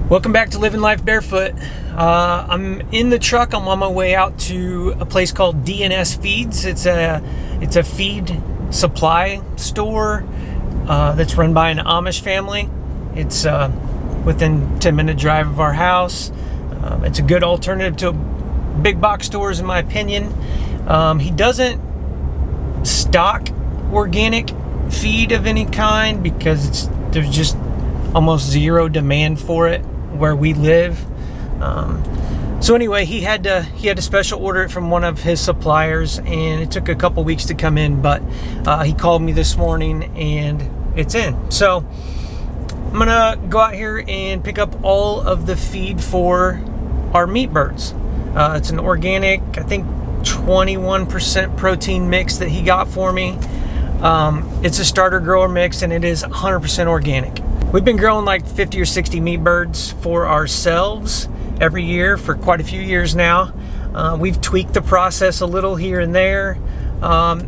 Welcome back to Living Life Barefoot. I'm in the truck. I'm on my way out to a place called D&S Feeds. It's a feed supply store that's run by an Amish family. It's within 10-minute drive of our house. It's a good alternative to big box stores, in my opinion. He doesn't stock organic feed of any kind because there's just almost zero demand for it where we live. So anyway, he had to special order it from one of his suppliers, and it took a couple weeks to come in, but he called me this morning and it's in. So I'm gonna go out here and pick up all of the feed for our meat birds. It's an organic, I think 21% protein mix that he got for me. It's a starter grower mix, and it is 100% organic. We've been growing like 50 or 60 meat birds for ourselves every year for quite a few years now. We've tweaked the process a little here and there.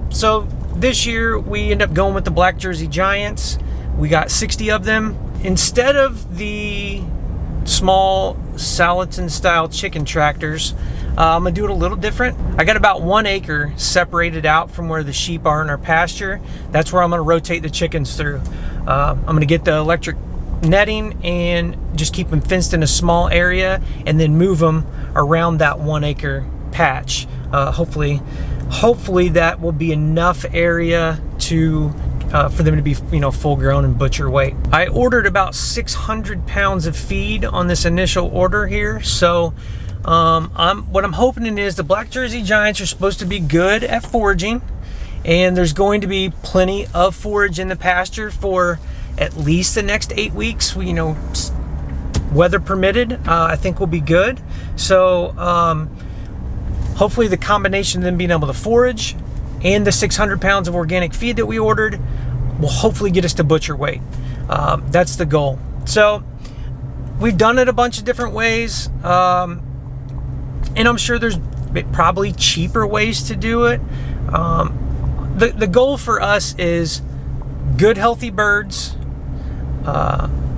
So this year we end up going with the Black Jersey Giants. We got 60 of them. Instead of the small Salatin style chicken tractors, I'm gonna do it a little different. I got about 1 acre separated out from where the sheep are in our pasture. That's where I'm gonna rotate the chickens through. I'm gonna get the electric netting and just keep them fenced in a small area, and then move them around that 1 acre patch. Hopefully that will be enough area to for them to be, full grown and butcher weight. I ordered about 600 pounds of feed on this initial order here. So what I'm hoping is the Black Jersey Giants are supposed to be good at foraging, and there's going to be plenty of forage in the pasture for at least the next 8 weeks. Weather permitted, I think we'll be good. So hopefully the combination of them being able to forage and the 600 pounds of organic feed that we ordered will hopefully get us to butcher weight. That's the goal. So we've done it a bunch of different ways, and I'm sure there's probably cheaper ways to do it. The goal for us is good, healthy birds,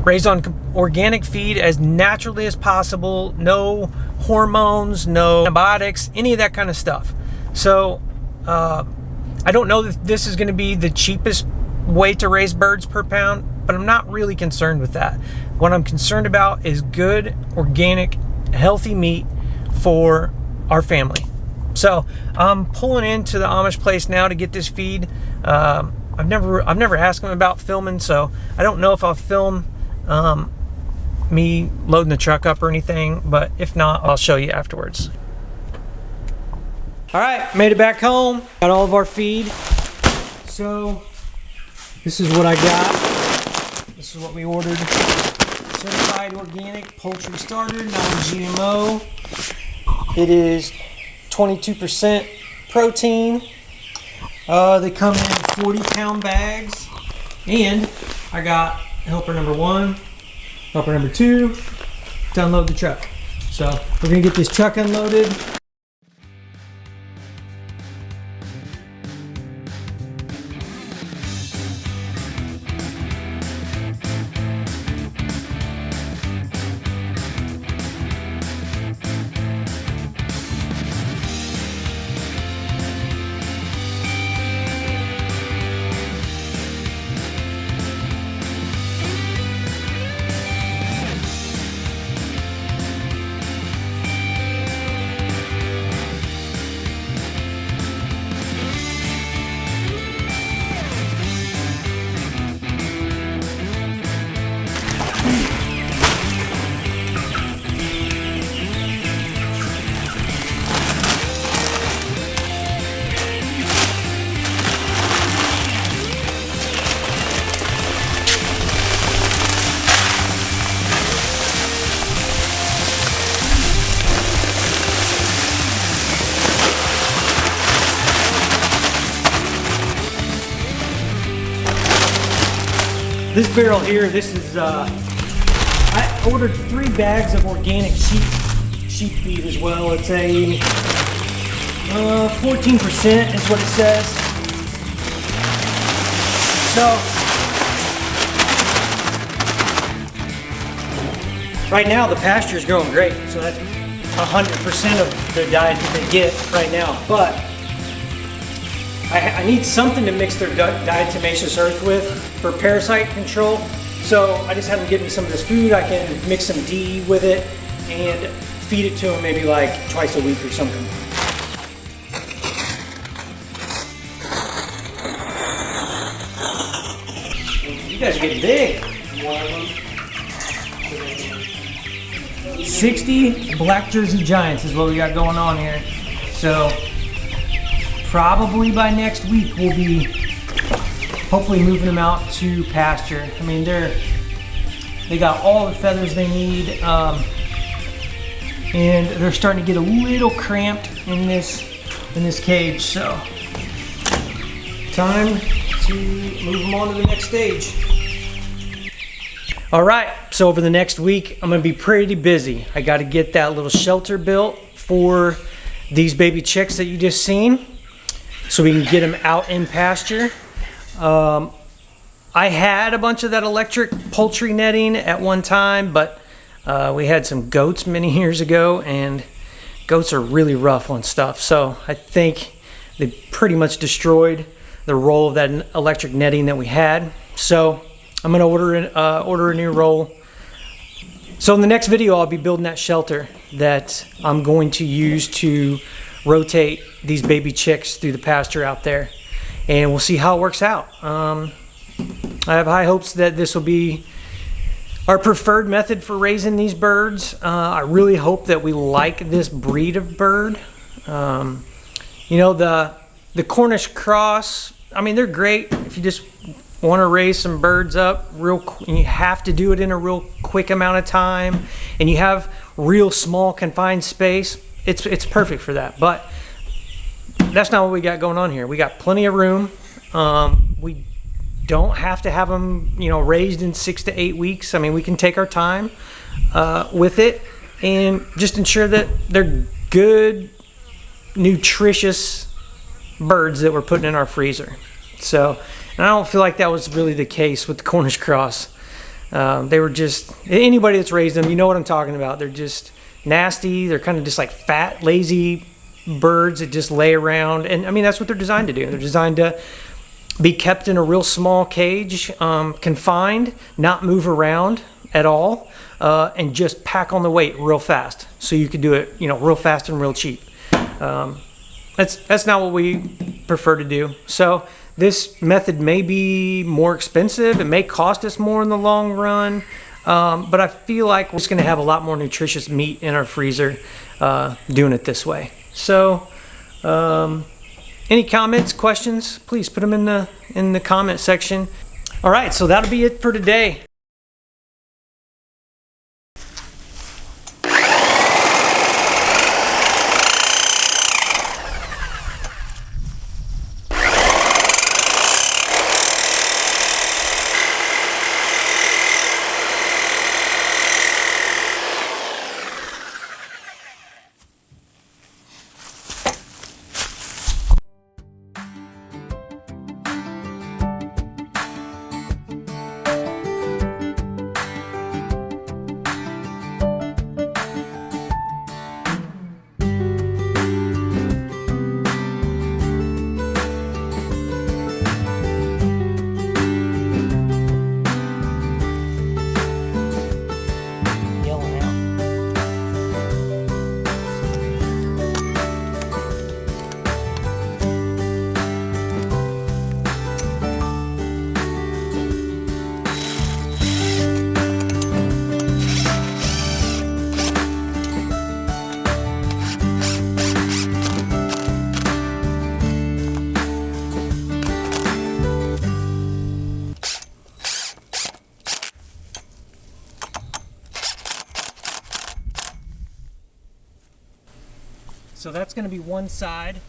raised on organic feed as naturally as possible, no hormones, no antibiotics, any of that kind of stuff. So I don't know that this is going to be the cheapest way to raise birds per pound, but I'm not really concerned with that. What I'm concerned about is good, organic, healthy meat for our family. So I'm pulling into the Amish place now to get this feed. I've never asked them about filming, so I don't know if I'll film me loading the truck up or anything, but if not, I'll show you afterwards. All right, made it back home. Got all of our feed. So this is what I got. This is what we ordered. Certified organic poultry starter, non-GMO. It is 22% protein. They come in 40-pound bags. And I got helper number 1, helper number 2 to unload the truck. So we're gonna get this truck unloaded. This barrel here, this is, I ordered 3 bags of organic sheep feed as well. It's a 14% is what it says. So Right now the pasture is growing great, so that's 100% of the diet that they get right now. But I need something to mix their diatomaceous earth with for parasite control. So I just have them give me some of this food. I can mix some D with it and feed it to them maybe like twice a week or something. You guys are getting big. 60 black Jersey Giants is what we got going on here. So probably by next week we'll be hopefully moving them out to pasture. I mean, they got all the feathers they need, and they're starting to get a little cramped in this cage. So time to move them on to the next stage. All right, so over the next week, I'm gonna be pretty busy. I gotta get that little shelter built for these baby chicks that you just seen, so we can get them out in pasture. I had a bunch of that electric poultry netting at one time, but we had some goats many years ago, and goats are really rough on stuff. So I think they pretty much destroyed the roll of that electric netting that we had. So I'm gonna order a new roll. So in the next video, I'll be building that shelter that I'm going to use to rotate these baby chicks through the pasture out there, and we'll see how it works out. I have high hopes that this will be our preferred method for raising these birds. I really hope that we like this breed of bird. You know, the Cornish cross, I mean, they're great if you just want to raise some birds up and you have to do it in a real quick amount of time, and you have real small confined space. It's perfect for that, but that's not what we got going on here. We got plenty of room. We don't have to have them, you know, raised in 6 to 8 weeks. I mean, we can take our time with it and just ensure that they're good, nutritious birds that we're putting in our freezer. So, and I don't feel like that was really the case with the Cornish cross. They were just, anybody that's raised them, you know what I'm talking about. They're just nasty. They're kind of just like fat, lazy birds that just lay around. And I mean, that's what they're designed to do. They're designed to be kept in a real small cage, confined, not move around at all, and just pack on the weight real fast. So you could do it, you know, real fast and real cheap. That's not what we prefer to do. So this method may be more expensive. It may cost us more in the long run, but I feel like we're just going to have a lot more nutritious meat in our freezer doing it this way. So any comments, questions, please put them in the comment section. All right, so that'll be it for today. So that's going to be one side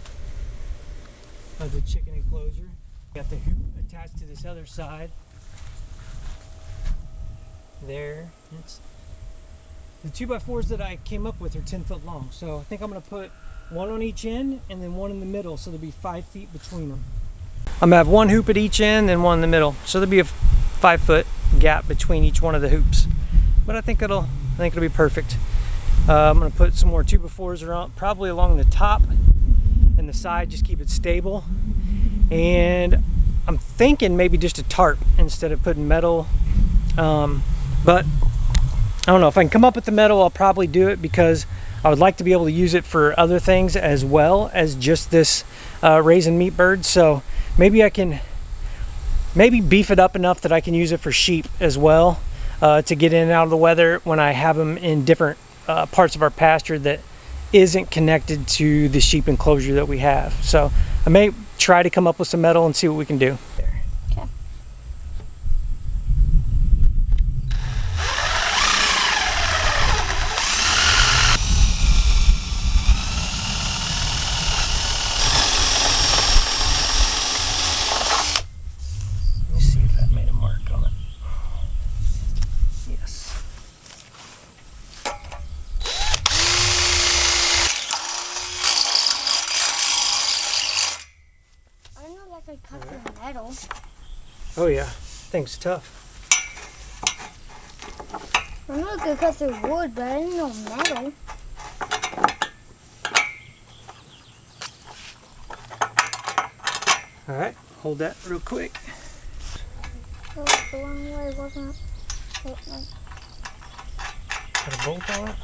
of the chicken enclosure. Got the hoop attached to this other side. There. The 2x4s that I came up with are 10 foot long. So I think I'm going to put one on each end and then one in the middle, so there'll be 5 feet between them. I'm going to have one hoop at each end and one in the middle. So there'll be a 5 foot gap between each one of the hoops. But I think it'll I think it'll be perfect. I'm gonna put some more 2x4s around, probably along the top and the side, just keep it stable. And I'm thinking maybe just a tarp instead of putting metal. But I don't know, if I can come up with the metal, I'll probably do it, because I would like to be able to use it for other things as well as just this raisin meat bird. So maybe I can beef it up enough that I can use it for sheep as well, to get in and out of the weather when I have them in different parts of our pasture that isn't connected to the sheep enclosure that we have. So I may try to come up with some metal and see what we can do. Okay. Let me see if that made a mark on it. Yes. I don't know if I cut the metal. Oh yeah, thing's tough. I know I could cut through wood, but I didn't know metal. All right, hold that real quick. Oh, the wrong way, wasn't it? Oh, no. Put a bolt on it.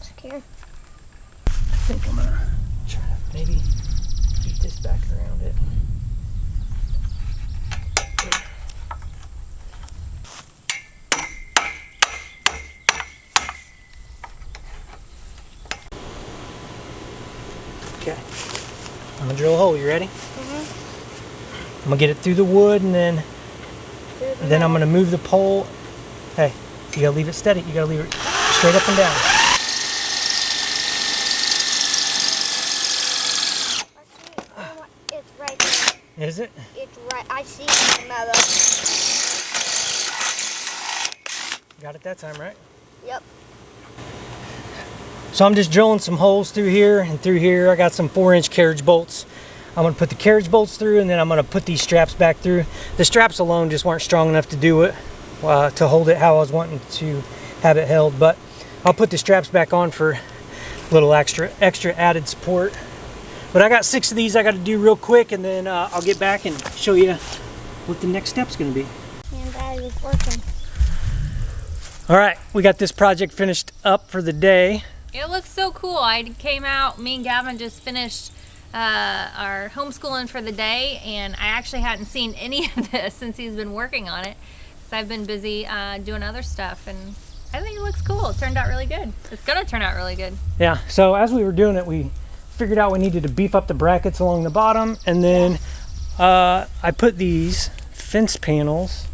Scared. I think I'm gonna try to maybe beat this back around it. Okay, I'm gonna drill a hole. You ready? I'm gonna get it through the wood, and then I'm gonna move the pole. Hey, you gotta leave it steady. You gotta leave it straight up and down. It's right there. Is it? It's right. I see the metal. Got it that time, right? Yep. So I'm just drilling some holes through here and through here. I got some 4-inch carriage bolts. I'm gonna put the carriage bolts through, and then I'm gonna put these straps back through. The straps alone just weren't strong enough to do it, to hold it how I was wanting to have it held. But I'll put the straps back on for a little extra added support. But I got 6 of these I got to do real quick, and then I'll get back and show you what the next step's gonna be. And Dad is working. All right, we got this project finished up for the day. It looks so cool. I came out, me and Gavin just finished our homeschooling for the day, and I actually hadn't seen any of this since he's been working on it, because I've been busy doing other stuff, and I think it looks cool. It turned out really good. It's gonna turn out really good. Yeah, so as we were doing it, we figured out we needed to beef up the brackets along the bottom, and then I put these fence panels.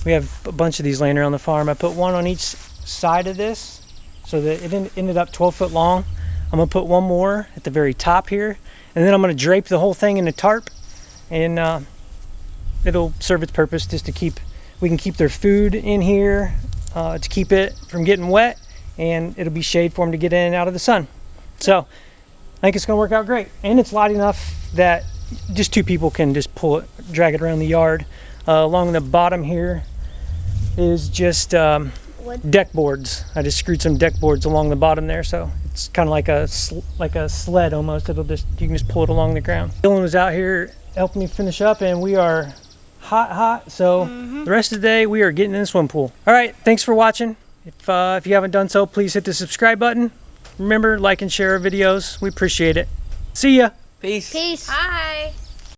We have a bunch of these laying around the farm. I put one on each side of this, so that it ended up 12 foot long. I'm gonna put one more at the very top here, and then I'm gonna drape the whole thing in a tarp, and it'll serve its purpose just to we can keep their food in here, to keep it from getting wet, and it'll be shade for them to get in and out of the sun. So I think it's gonna work out great, and it's light enough that just 2 people can just pull it, drag it around the yard. Along the bottom here is just deck boards. I just screwed some deck boards along the bottom there, so it's kind of like a sled almost. You can just pull it along the ground. Dylan was out here helping me finish up, and we are hot. So the rest of the day we are getting in the swim pool. All right, thanks for watching. If you haven't done so, please hit the subscribe button. Remember, like and share our videos. We appreciate it. See ya. Peace. Peace. Hi.